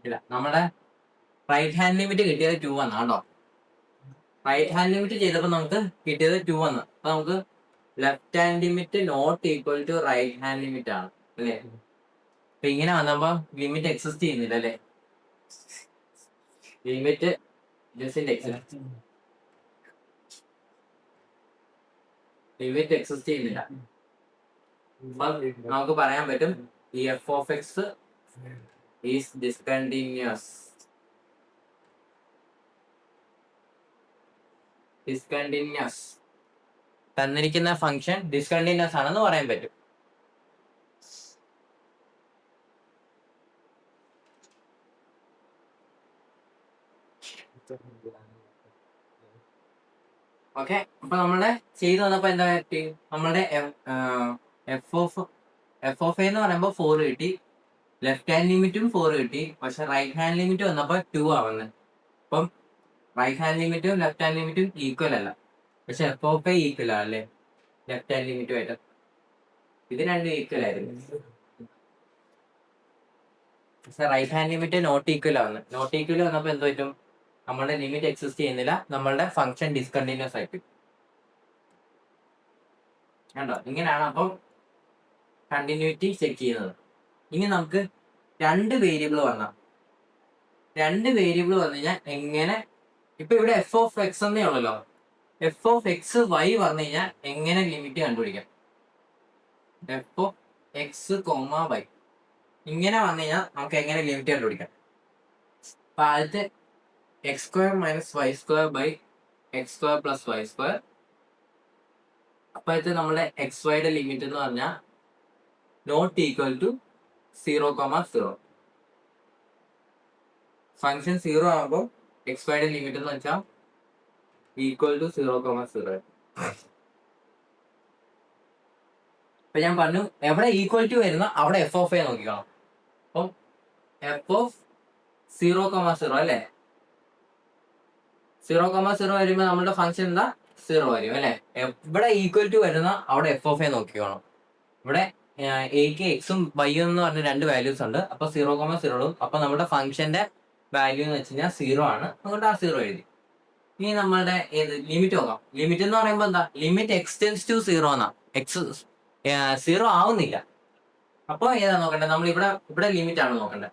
[SPEAKER 1] ഇല്ല, നമ്മുടെ റൈറ്റ് ഹാൻഡ് ലിമിറ്റ് കിട്ടിയത് 2 എന്നാണോ. റൈറ്റ് ഹാൻഡ് ലിമിറ്റ് ചെയ്തപ്പോൾ നമുക്ക് കിട്ടിയത് 2 എന്ന്. അപ്പൊ നമുക്ക് left hand limit not equal to right hand limit ആണ് അല്ലേ? അപ്പൊ ഇങ്ങനെ വന്നപ്പോ ലിമിറ്റ് എക്സിസ്റ്റ് ചെയ്യുന്നില്ല അല്ലേ? ലിമിറ്റ് ലിമിറ്റ് എക്സിസ്റ്റ് ചെയ്യുന്നില്ല. നമുക്ക് പറയാൻ പറ്റും ഈ F of x is discontinuous. തന്നിരിക്കുന്ന ഫംഗ്ഷൻ ഡിസ്കണ്ടിന്യൂസ് ആണെന്ന് പറയാൻ പറ്റും. ഓക്കെ, അപ്പൊ നമ്മളെ ചെയ്തു വന്നപ്പോ എന്താ പറ്റി? നമ്മളുടെ എഫ് ഓഫ് എന്ന് പറയുമ്പോൾ 4 കിട്ടി, ലെഫ്റ്റ് ഹാൻഡ് ലിമിറ്റും 4 കിട്ടി. പക്ഷെ റൈറ്റ് ഹാൻഡ് ലിമിറ്റ് വന്നപ്പോ 2 ആവുന്നത്. അപ്പം റൈറ്റ് ഹാൻഡ് ലിമിറ്റും ലെഫ്റ്റ് ഹാൻഡ് ലിമിറ്റും ഈക്വൽ അല്ല. പക്ഷെ എഫ് ഓഫ് എ ഈക്വൽ ആണല്ലേ ലെഫ്റ്റ് ഹാൻഡ് ലിമിറ്റുമായിട്ട്? ഇത് രണ്ടും ഈക്വൽ ആയിരുന്നു. പക്ഷെ right hand limit not equal ആവുന്നത്. നോട്ട് ഈക്വൽ വന്നപ്പോ എന്ത് പറ്റും? നമ്മളുടെ ലിമിറ്റ് എക്സിസ്റ്റ് ചെയ്യുന്നില്ല, നമ്മളുടെ ഫംഗ്ഷൻ ഡിസ്കണ്ടിന്യൂസ് ആയിട്ട്. കണ്ടോ? ഇങ്ങനെയാണ് അപ്പം കണ്ടിന്യൂറ്റി ചെക്ക് ചെയ്യുന്നത്. ഇനി നമുക്ക് രണ്ട് വേരിയബിൾ വന്നു കഴിഞ്ഞാൽ എങ്ങനെ, ഇപ്പൊ ഇവിടെ എഫ് ഓഫ് എക്സ് എന്നേ ഉള്ളല്ലോ, എഫ് ഓഫ് എക്സ് വൈ വന്നു കഴിഞ്ഞാൽ എങ്ങനെ ലിമിറ്റ് കണ്ടുപിടിക്കാം? F of x comma y ഇങ്ങനെ വന്നു കഴിഞ്ഞാൽ നമുക്ക് എങ്ങനെ ലിമിറ്റ് കണ്ടുപിടിക്കാം? അപ്പൊ ആദ്യത്തെ x square minus Y square by X square plus Y square. അപ്പോഴത്തെ നമ്മുടെ എക്സ് വൈയുടെ ലിമിറ്റ് എന്ന് പറഞ്ഞാൽ നോട്ട് ഈക്വൽ ടു 0,0. ഫംഗ്ഷൻ 0 ആകുമ്പോൾ എക്സ് വൈയുടെ ലിമിറ്റ് എന്ന് വെച്ചാൽ ഈക്വൽ ടു 0,0. അപ്പൊ ഞാൻ പറഞ്ഞു എവിടെ ഈക്വൽ ടു വരുന്ന അവിടെ എഫ് ഓഫ് എ നോക്കിക്കണം. അപ്പം എഫ് ഓഫ് 0,0 അല്ലേ? 0,0 വരുമ്പോൾ നമ്മുടെ ഫംഗ്ഷൻ എന്താ? 0 വരും അല്ലെ? ഇവിടെ ഈക്വൽ ടു വരുന്ന അവിടെ എഫ് ഓഫ് എ നോക്കിക്കോണം. ഇവിടെ എക്ക് എക്സും വൈയും എന്ന് പറഞ്ഞ രണ്ട് വാല്യൂസ് ഉണ്ട്. അപ്പൊ 0,0. അപ്പൊ നമ്മുടെ ഫംഗ്ഷന്റെ വാല്യൂ എന്ന് വെച്ച് കഴിഞ്ഞാൽ 0 ആണ്. അതുകൊണ്ട് ആ 0 എഴുതി. ഇനി നമ്മളുടെ ഏത് ലിമിറ്റ് നോക്കാം. ലിമിറ്റ് എന്ന് പറയുമ്പോൾ എന്താ? ലിമിറ്റ് എക്സ്റ്റെൻസ് ടു 0 എന്നാ. എക്സ് 0 ആവുന്നില്ല. അപ്പൊ ഏതാ നോക്കണ്ടേ? നമ്മൾ ഇവിടെ ലിമിറ്റ് ആണ് നോക്കണ്ടേ.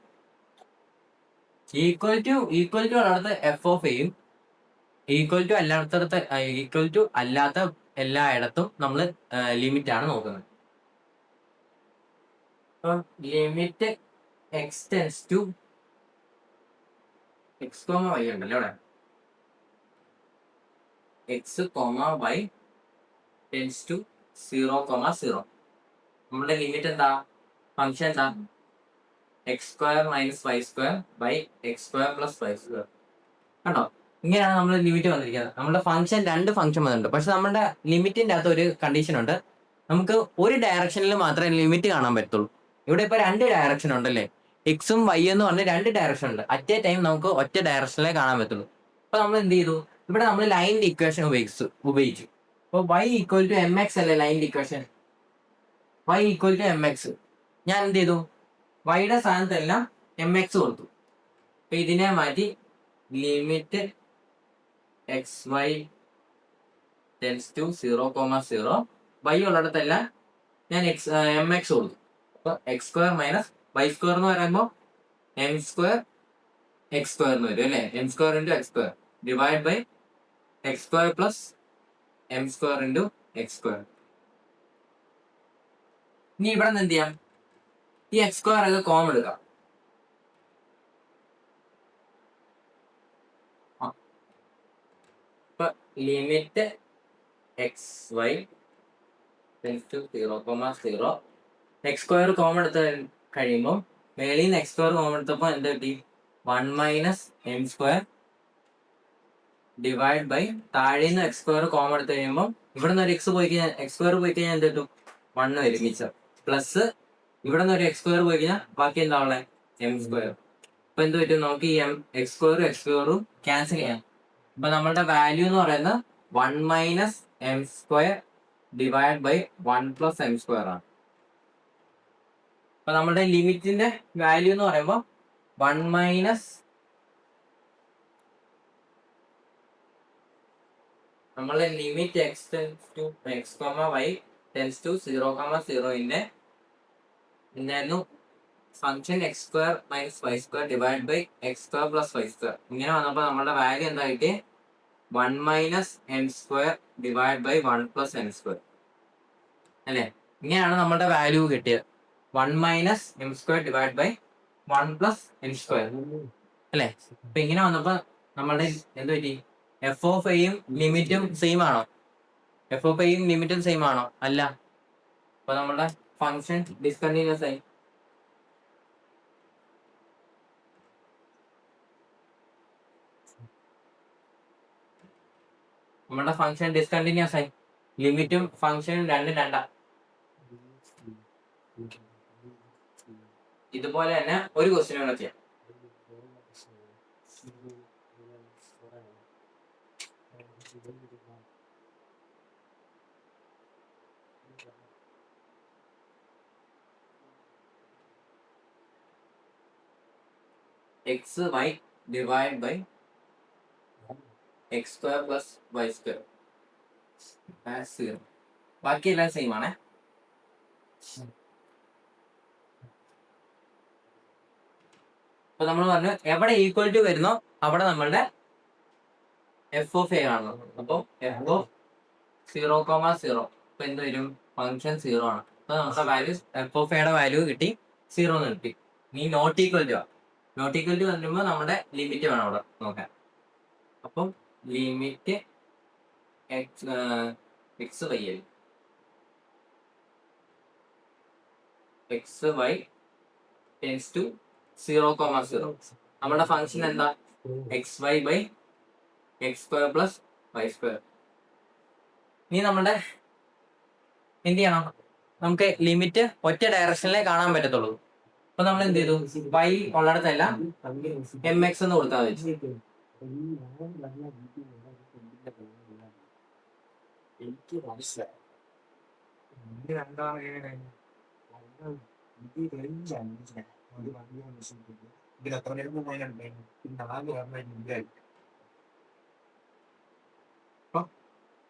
[SPEAKER 1] ഈക്വൽ ടു ഉള്ളിടത്ത് എഫ് ഓഫ് എയും ഈക്വൽ ടു അല്ലാത്ത എല്ലായിടത്തും നമ്മൾ ലിമിറ്റ് ആണ് നോക്കുന്നത്. അപ്പം limit x tends to x comma y ഉണ്ടല്ലോ ഇവിടെ. X comma y tends to 0,0. നമ്മുടെ ലിമിറ്റ് എന്താ? ഫംഗ്ഷൻ എന്താ? X square minus Y square by X square plus Y square. കണ്ടോ? ഇങ്ങനെയാണ് നമ്മൾ ലിമിറ്റ് വന്നിരിക്കുന്നത്. നമ്മുടെ ഫംഗ്ഷൻ രണ്ട് ഫംഗ്ഷൻ വന്നിട്ടുണ്ട്. പക്ഷെ നമ്മുടെ ലിമിറ്റിന്റെ അകത്ത് ഒരു കണ്ടീഷൻ ഉണ്ട്. നമുക്ക് ഒരു ഡയറക്ഷനിൽ മാത്രമേ ലിമിറ്റ് കാണാൻ പറ്റുള്ളൂ. ഇവിടെ ഇപ്പൊ രണ്ട് ഡയറക്ഷൻ ഉണ്ടല്ലേ? എക്സും വൈ എന്ന് പറഞ്ഞ രണ്ട് ഡയറക്ഷൻ ഉണ്ട്. അറ്റ് എ ടൈം നമുക്ക് ഒറ്റ ഡയറക്ഷനിലേ കാണാൻ പറ്റുള്ളൂ. അപ്പൊ നമ്മൾ എന്ത് ചെയ്തു? ഇവിടെ നമ്മൾ ലൈനിന്റെ ഇക്വേഷൻ ഉപയോഗിച്ചു. അപ്പൊ y equal to m x അല്ലേ ലൈനിന്റെ equation? Y equal to m x. ഞാൻ എന്ത് ചെയ്തു? വൈയുടെ സ്ഥാനത്തെല്ലാം എം എക്സ് കൊടുത്തു. അപ്പൊ ഇതിനെ മാറ്റി limit X Y tends to 0,0. Y ഉള്ളിടത്തെല്ലാം ഞാൻ എം എക്സ് കൊടുത്തു. അപ്പൊ X square minus Y square എന്ന് പറയുമ്പോൾ എം സ്ക്വയർ എക്സ് സ്ക്വയർ എന്ന് വരും അല്ലെ? M square into X square divide by X square plus M square into X square. ഇനി ഇവിടെ നിന്ന് എന്ത് ചെയ്യാം? ഈ എക്സ് സ്ക്വയർ ഒക്കെ കോമൺ എടുക്കാം. ഇപ്പൊ limit X Y tends to 0,0. X square common എടുത്ത് കഴിയുമ്പോൾ മേളിൽ നിന്ന് എക്സ് സ്ക്വയർ കോമൺ എടുത്തപ്പോൾ എന്ത് കിട്ടി? 1 minus M square divide by താഴെ നിന്ന് എക്സ് സ്ക്വയർ കോമൺ എടുത്ത് കഴിയുമ്പോൾ ഇവിടെ നിന്ന് ഒരു എക്സ് സ്ക്വയർ പോയി കഴിഞ്ഞാൽ എന്ത് കിട്ടും? 1 വരും മിച്ചം. പ്ലസ് ഇവിടെ നിന്ന് ഒരു എക്സ് സ്ക്വയർ പോയി കഴിഞ്ഞാൽ ബാക്കി എന്താ ഉള്ളത്? M square. അപ്പൊ എന്ത് പറ്റും? നമുക്ക് ഈ എക്സ് സ്ക്വയറും ക്യാൻസൽ ചെയ്യാം. അപ്പൊ നമ്മളുടെ വാല്യൂ എന്ന് പറയുന്നത് 1 minus M square divide by 1 plus M square ആണ്. അപ്പൊ നമ്മുടെ ലിമിറ്റിന്റെ വാല്യൂ എന്ന് പറയുമ്പോൾ 1 മൈനസ് നമ്മളെ limit X to X Y tends to 0,0ന്റെ എന്തായിരുന്നു function X square minus Y square divide by X square plus Y square. ഇങ്ങനെ വന്നപ്പോൾ നമ്മുടെ വാല്യൂ എന്തായിട്ട് 1 minus N square divide by 1 plus N square അല്ലേ? ഇങ്ങനെയാണ് നമ്മുടെ വാല്യൂ കിട്ടിയത്. 1 minus M square divide by 1 plus N square അല്ലേ? അപ്പൊ ഇങ്ങനെ വന്നപ്പോ നമ്മുടെ എന്ത് പറ്റി? എഫ് ഓഫ് ഐയും ലിമിറ്റും സെയിം ആണോ? എഫ് ഓഫ് ഐയും ലിമിറ്റും സെയിം ആണോ? അല്ല. അപ്പൊ നമ്മുടെ ഫംഗ്ഷൻ ഡിസ്കണ്ടിന്യൂസ് ആയി. നമ്മുടെ ഫംഗ്ഷൻ ഡിസ്കണ്ടിന്യൂസ് ആയി. ലിമിറ്റും ഫംഗ്ഷനും രണ്ടും രണ്ടാ. ഇതുപോലെ തന്നെ ഒരു ക്വസ്റ്റ്യൻ കൂടെ ചെയ്യാം. X y divide by X square plus Y square 0. ബാക്കിയെല്ലാം സെയിം ആണേ. അപ്പൊ നമ്മൾ പറഞ്ഞു എവിടെ ഈക്വൽ ടു വരുന്നോ അവിടെ നമ്മളുടെ എഫ് ഓഫ് എ ആണ്. അപ്പൊ എഫ് ഓഫ് 0,0 അപ്പൊ എന്ത് വരും? ഫംഗ്ഷൻ 0 ആണ്. അപ്പൊ നമ്മുടെ വാല്യൂ എഫ് ഓഫ് എയുടെ വാല്യൂ കിട്ടി 0 എന്ന് കിട്ടി. നീ not equal to not equal to വരുമ്പോൾ നമ്മുടെ ലിമിറ്റ് വേണം അവിടെ നോക്കാൻ. അപ്പം limit X y x Y tends to 0,0. നമ്മുടെ ഫംഗ്ഷൻ എന്താ? X y by X square plus Y square. ഇനി നമ്മുടെ എന്ത് ചെയ്യണം? നമുക്ക് ലിമിറ്റ് ഒറ്റ ഡയറക്ഷനിലേ കാണാൻ പറ്റത്തുള്ളൂ. അപ്പൊ നമ്മൾ എന്ത് ചെയ്തു? വൈ ഉള്ളിടത്തെല്ലാം എം എക്സ് എന്ന് കൊടുത്താൽ മതി.
[SPEAKER 2] എനിക്ക് മനസ്സിലായി.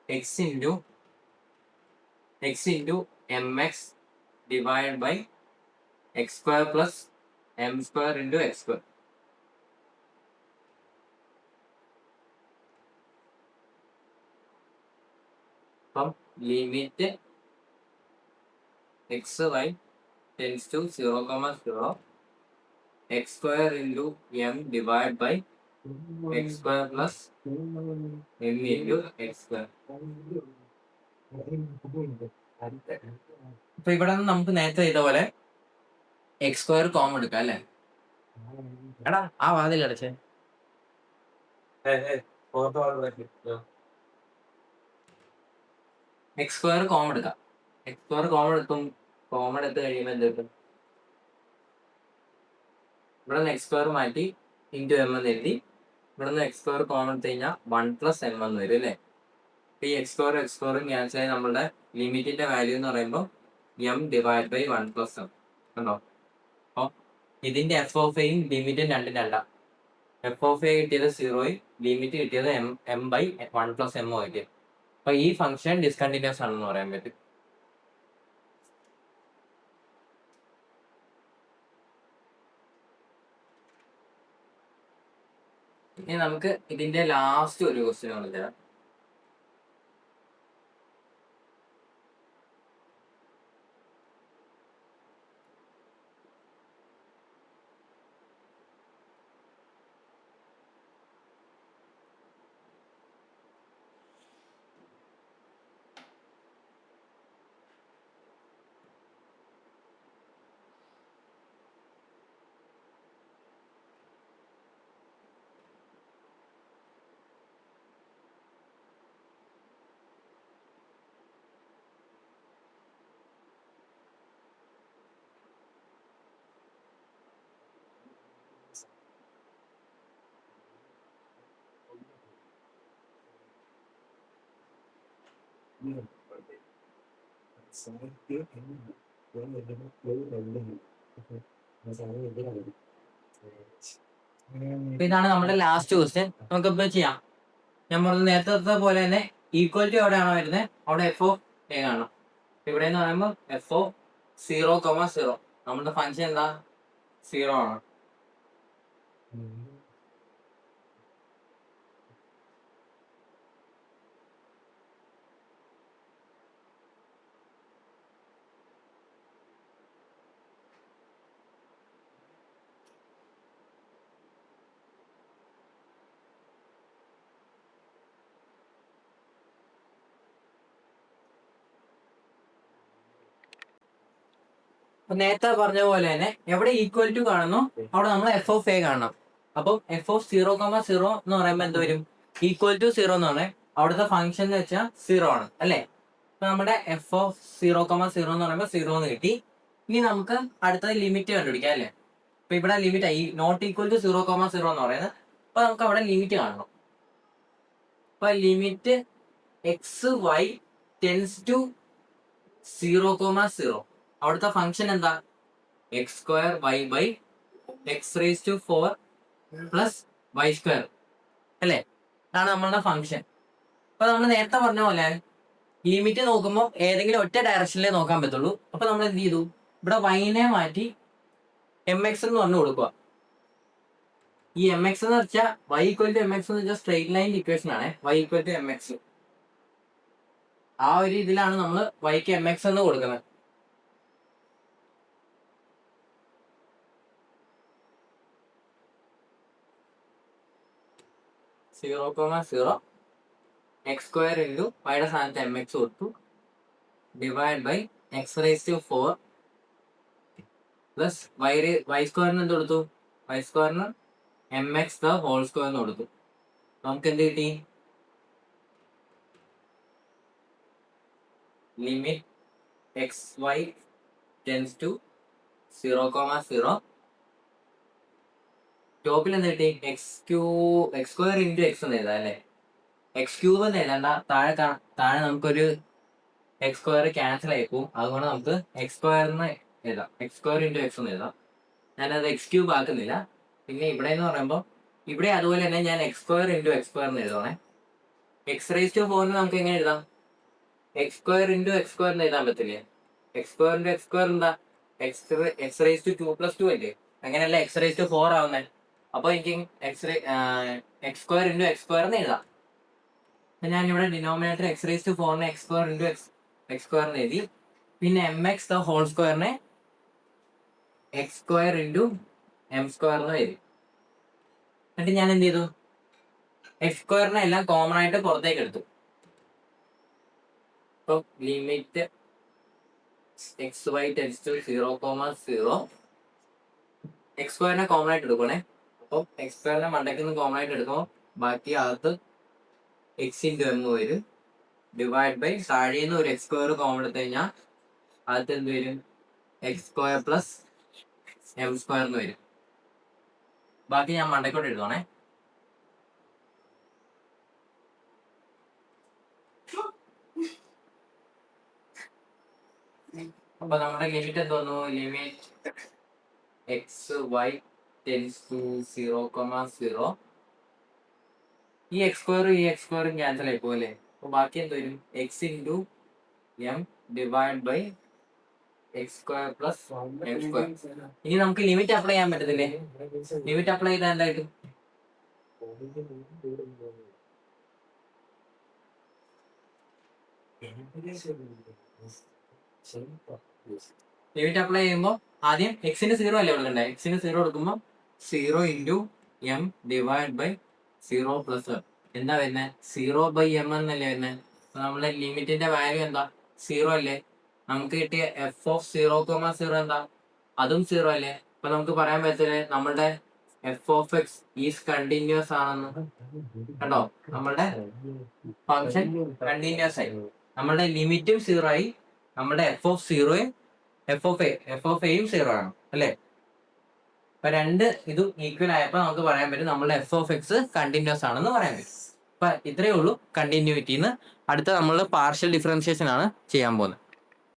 [SPEAKER 1] X into M X divide by X square plus M square into X square. അപ്പം limit X Y tends to 0,0 X square into M divide by X square plus M into X square. അപ്പൊ ഇവിടെ നിന്ന് നമുക്ക് നേരത്തെ ചെയ്ത പോലെ X square common എടുക്കാം അല്ലേ? എടാ ആ വാതിൽ അടച്ചേ. എക്സ് സ്ക്വയർ കോമൺ എടുക്കാം. എക്സ് സ്ക്വയർ കോമൺ എടുത്ത് കഴിയുമ്പോൾ എന്ത് കിട്ടും? ഇവിടെ നിന്ന് എക്സ് സ്ക്വയർ മാറ്റി ഇൻറ്റു എം എന്ന് എഴുതി. ഇവിടെ നിന്ന് എക്സ് സ്ക്വയർ കോമൺ എടുത്ത് കഴിഞ്ഞാൽ 1 പ്ലസ് എം എന്ന് വരും അല്ലേ? ഈ എക്സ് സ്ക്വയറും ക്യാൻസൽ ആയി നമ്മളുടെ ലിമിറ്റിന്റെ വാല്യൂ എന്ന് പറയുമ്പോൾ m divide by 1 plus m കണ്ടോ? അപ്പോൾ ഇതിന്റെ എഫ് ഓഫ് എയും ലിമിറ്റും രണ്ടും രണ്ടാ. എഫ് ഓഫ് എ കിട്ടിയത് 0യും ലിമിറ്റ് കിട്ടിയത് എം ബൈ 1 പ്ലസ് എം ആയിട്ട്. അപ്പൊ ഈ ഫംഗ്ഷൻ ഡിസ്കണ്ടിന്യൂസ് ആണെന്ന് പറയാൻ പറ്റും. ഇനി നമുക്ക് ഇതിന്റെ ലാസ്റ്റ് ഒരു ക്വസ്റ്റ്യൻ ആണ് തരാം. ഇതാണ് നമ്മുടെ ലാസ്റ്റ് ക്വസ്റ്റ്യൻ. നമുക്കിപ്പോൾ ചെയ്യാം. ഞാൻ പറഞ്ഞ നേരത്തെ പോലെ തന്നെ ഈക്വാലിറ്റി എവിടെയാണോ വരുന്നത് അവിടെ എഫ് ഓഫ് എ കാണണം. ഇവിടെ എന്ന് പറയുമ്പോൾ എഫ് ഓഫ് 0,0 നമ്മുടെ ഫംഗ്ഷൻ എന്താ 0 ആണ്. നേരത്തെ പറഞ്ഞ പോലെ തന്നെ എവിടെ ഈക്വൽ ടു കാണുന്നു അവിടെ നമ്മൾ എഫ് ഓഫ് എ കാണണം. അപ്പം എഫ് ഓഫ് 0,0 എന്ന് പറയുമ്പോൾ എന്ത് വരും? ഈക്വൽ ടു 0 എന്ന് പറഞ്ഞാൽ അവിടുത്തെ ഫംഗ്ഷൻ എന്ന് വെച്ചാൽ 0 ആണ് അല്ലേ? അപ്പൊ നമ്മുടെ എഫ് ഓഫ് 0,0 എന്ന് പറയുമ്പോൾ 0 എന്ന് കിട്ടി. ഇനി നമുക്ക് അടുത്തത് ലിമിറ്റ് കണ്ടുപിടിക്കാം അല്ലേ? അപ്പൊ ഇവിടെ ലിമിറ്റ് ഈ നോട്ട് ഈക്വൽ ടു 0,0 എന്ന് പറയുന്നത്. അപ്പൊ നമുക്ക് അവിടെ ലിമിറ്റ് കാണണം. അപ്പൊ limit X Y tends to 0,0 അവിടുത്തെ ഫംഗ്ഷൻ എന്താ? X square y by x raise to 4 plus Y square അല്ലേ? അതാണ് നമ്മളുടെ ഫംഗ്ഷൻ. അപ്പൊ നമ്മൾ നേരത്തെ പറഞ്ഞ പോലെ ലിമിറ്റ് നോക്കുമ്പോൾ ഏതെങ്കിലും ഒറ്റ ഡയറക്ഷനിലേ നോക്കാൻ പറ്റുള്ളൂ. അപ്പൊ നമ്മൾ എന്ത് ചെയ്തു? ഇവിടെ വൈനെ മാറ്റി എം എക്സ് എന്ന് പറഞ്ഞു കൊടുക്കുക. ഈ എം എക്സ് എന്ന് വെച്ചാൽ y equal to m x എന്ന് വെച്ചാൽ സ്ട്രെയിറ്റ് ലൈൻ ഇക്വേഷൻ ആണ്. Y equal to m x ആ ഒരു ഇതിലാണ് നമ്മൾ വൈക്ക് എം എക്സ് എന്ന് കൊടുക്കുന്നത്. (0,0) എക്സ് സ്ക്വയർ ഇൻറ്റു വൈയുടെ സ്ഥാനത്ത് എം എക്സ് കൊടുത്തു divide by x raise to 4 plus y സ്ക്വയറിന് എന്ത് കൊടുത്തു? വൈ സ്ക്വയറിന് എം എക്സ് ദ ഹോൾ സ്ക്വയറിന് കൊടുത്തു. നമുക്ക് എന്ത് കിട്ടി? Limit X Y tends to 0,0 ടോപ്പിൽ എന്ത് കിട്ടി? എക്സ് സ്ക്വയർ ഇൻറ്റു എക്സ് എന്ന് എഴുതാം അല്ലേ? എക്സ് ക്യൂബ് എന്ന് എഴുതണ്ട. താഴെ നമുക്കൊരു എക്സ് സ്ക്വയർ ക്യാൻസൽ ആയി പോകും. അതുകൊണ്ട് നമുക്ക് എക്സ് സ്ക്വയറിന് എഴുതാം. എക്സ് സ്ക്വയർ ഇൻറ്റു എക്സ് എന്ന് എഴുതാം. ഞാനത് എക്സ് ക്യൂബ് ആക്കുന്നില്ല. പിന്നെ ഇവിടെ എന്ന് പറയുമ്പോൾ ഇവിടെ അതുപോലെ തന്നെ ഞാൻ X square into X square എന്ന് എഴുതണേ. എക്സ് റേസ് ടു 4 നമുക്ക് എങ്ങനെ എഴുതാം? X square into X square എന്ന് എഴുതാൻ പറ്റില്ലേ? X square into X square എന്താ? എക്സ് റേസ് ടു 2 + 2 അല്ലേ? അങ്ങനെയല്ല എക്സ് റേസ് ടു 4 ആവുന്നത്. അപ്പോൾ എനിക്ക് X square into X square എന്ന് എഴുതാം. ഞാൻ ഇവിടെ denominator X raise to 4 X square into X square എന്ന് എഴുതി. പിന്നെ എം എക്സ് ദ ഹോൾ സ്ക്വയറിനെ X square into M square എന്ന് എഴുതി. എന്നിട്ട് ഞാൻ എന്ത് ചെയ്തു? എക്സ് സ്ക്വയറിനെ എല്ലാം കോമൺ ആയിട്ട് പുറത്തേക്ക് എടുത്തു. അപ്പോൾ limit X Y tends to 0,0 X സ്ക്വയറിനെ കോമൺ ആയിട്ട് എടുക്കണേ. അപ്പോൾ എക്സ് സ്ക്വയറിനെ മണ്ടയ്ക്ക് നിന്ന് കോമൺ ആയിട്ട് എടുക്കുമ്പോൾ ബാക്കി അകത്ത് എക്സ് ഇൻറ്റു എം വരും ഡിവൈഡ് ബൈ താഴെ നിന്ന് ഒരു എക്സ് സ്ക്വയർ കോമൺ എടുത്തു കഴിഞ്ഞാൽ അകത്ത് എന്ത് വരും? X square plus M square എന്ന് വരും. ബാക്കി ഞാൻ മണ്ടയ്ക്കോട്ട് എഴുതണേ. അപ്പൊ നമ്മുടെ ലിമിറ്റ് എന്ത് വന്നു? Limit X Y tends to 0,0 ഈ എക്സ് സ്ക്വയറും ക്യാൻസൽ ആയി പോലെ. അപ്പൊ ബാക്കി എന്ത് വരും? X into M divide by X square plus M square. ഇനി നമുക്ക് ലിമിറ്റ് അപ്ലൈ ചെയ്യാൻ പറ്റത്തില്ലേ? ലിമിറ്റ് അപ്ലൈ ചെയ്താൽ എന്തായിട്ടും? ലിമിറ്റ് അപ്ലൈ ചെയ്യുമ്പോൾ ആദ്യം എക്സിന് 0 അല്ലേ കൊടുക്കണ്ടേ? എക്സിന് 0 കൊടുക്കുമ്പോൾ 0 into M divide by 0 plus m എന്താ വരുന്നത്? 0/m എന്നല്ലേ വരുന്നത്? അപ്പൊ നമ്മുടെ ലിമിറ്റിന്റെ വാല്യൂ എന്താ? 0 അല്ലേ? നമുക്ക് കിട്ടിയ എഫ് ഓഫ് 0,0 എന്താ? അതും 0 അല്ലേ? അപ്പൊ നമുക്ക് പറയാൻ പറ്റില്ലേ നമ്മളുടെ f of x is continuous ആണെന്ന്. കണ്ടോ? നമ്മളുടെ ഫംഗ്ഷൻ കണ്ടിന്യൂസ് ആയി. നമ്മളുടെ ലിമിറ്റും 0 ആയി. നമ്മുടെ എഫ് ഓഫ് 0യും എഫ് ഓഫ് എയും 0 ആണ് അല്ലേ? അപ്പൊ രണ്ട് ഇതും ഈക്വൽ ആയപ്പോൾ നമുക്ക് പറയാൻ പറ്റും നമ്മളുടെ എഫ് ഓഫ് എക്സ് കണ്ടിന്യൂസ് ആണെന്ന് പറയാൻ പറ്റും. അപ്പൊ ഇത്രയേ ഉള്ളൂ കണ്ടിന്യൂറ്റിന്ന്. അടുത്ത നമ്മൾ പാർഷ്യൽ ഡിഫറൻഷിയേഷൻ ആണ് ചെയ്യാൻ പോകുന്നത്.